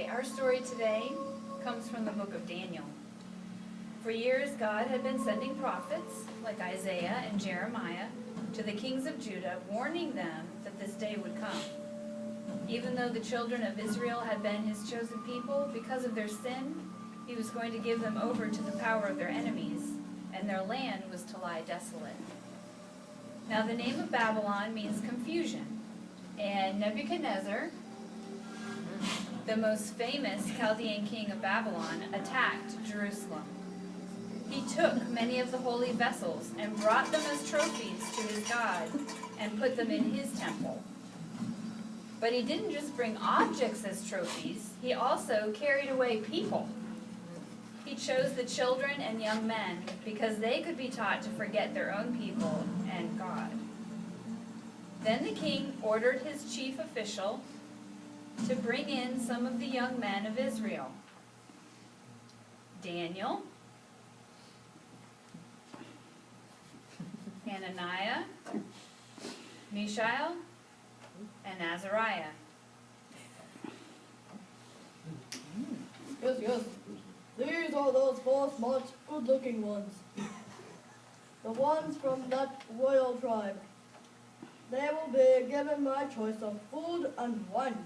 Okay, our story today comes from the book of Daniel. For years, God had been sending prophets like Isaiah and Jeremiah to the kings of Judah, warning them that this day would come. Even though the children of Israel had been his chosen people, because of their sin, he was going to give them over to the power of their enemies, and their land was to lie desolate. Now the name of Babylon means confusion, and Nebuchadnezzar, the most famous Chaldean king of Babylon, attacked Jerusalem. He took many of the holy vessels and brought them as trophies to his God and put them in his temple. But he didn't just bring objects as trophies, he also carried away people. He chose the children and young men because they could be taught to forget their own people and God. Then the king ordered his chief official to bring in some of the young men of Israel: Daniel, Hananiah, Mishael, and Azariah. Yes. These are those 4 smart, good-looking ones. The ones from that royal tribe. They will be given my choice of food and wine.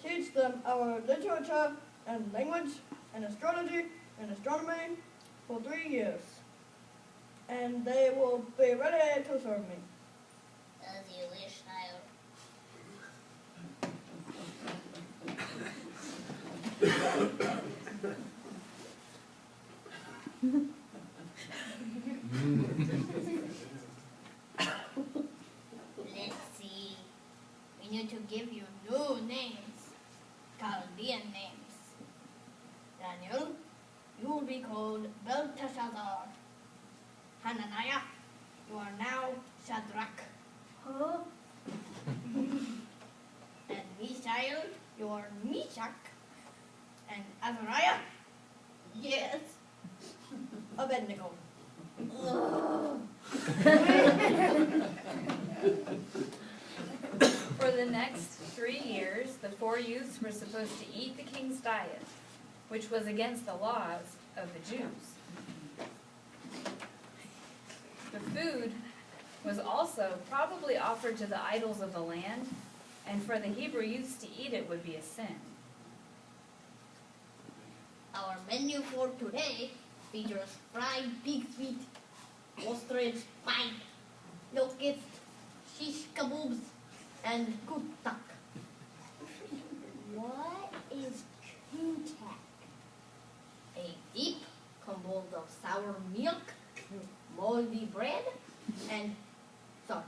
Teach them our literature and language and astrology and astronomy for 3 years. And they will be ready to serve me. As you wish, child. Let's see. We need to give you new names, Chaldean names. Daniel, you will be called Belteshazzar. Hananiah, you are now Shadrach. Huh? And Mishael, you are Meshach. And Azariah, yes, Abednego. For the next 3 years, the 4 youths were supposed to eat the king's diet, which was against the laws of the Jews. The food was also probably offered to the idols of the land, and for the Hebrew youths to eat it would be a sin. Our menu for today features fried pig's feet, ostrich pie, locusts, shish kaboobs, and kutak. What is kutak? A dip composed of sour milk, moldy bread, and salt.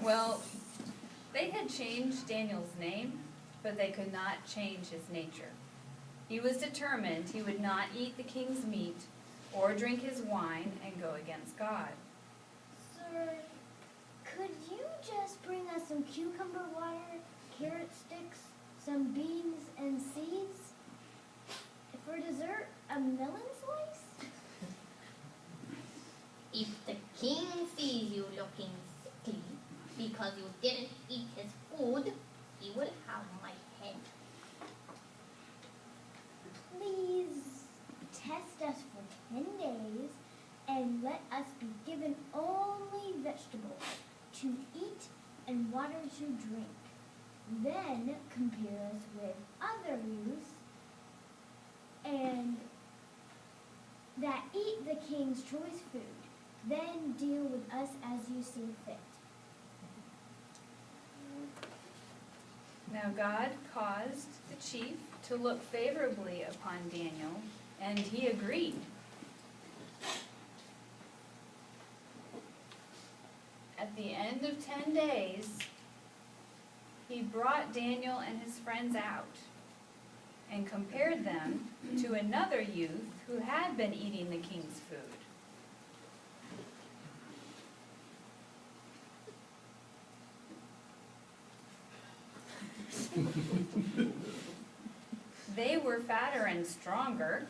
Well, they had changed Daniel's name, but they could not change his nature. He was determined he would not eat the king's meat or drink his wine and go against God. Sir, could you just bring us some cucumber water, carrot sticks, some beans and seeds? For dessert, a melon slice? If the king sees you looking sickly because you didn't eat his food, he will have my head. Please test us for 10 days and let us be given only vegetables to eat and water to drink. Then compare us with other youths and that eat the king's choice food. Then deal with us as you see fit. Now God caused the chief to look favorably upon Daniel, and he agreed. At the end of 10 days, he brought Daniel and his friends out and compared them to another youth who had been eating the king's food. They were fatter and stronger.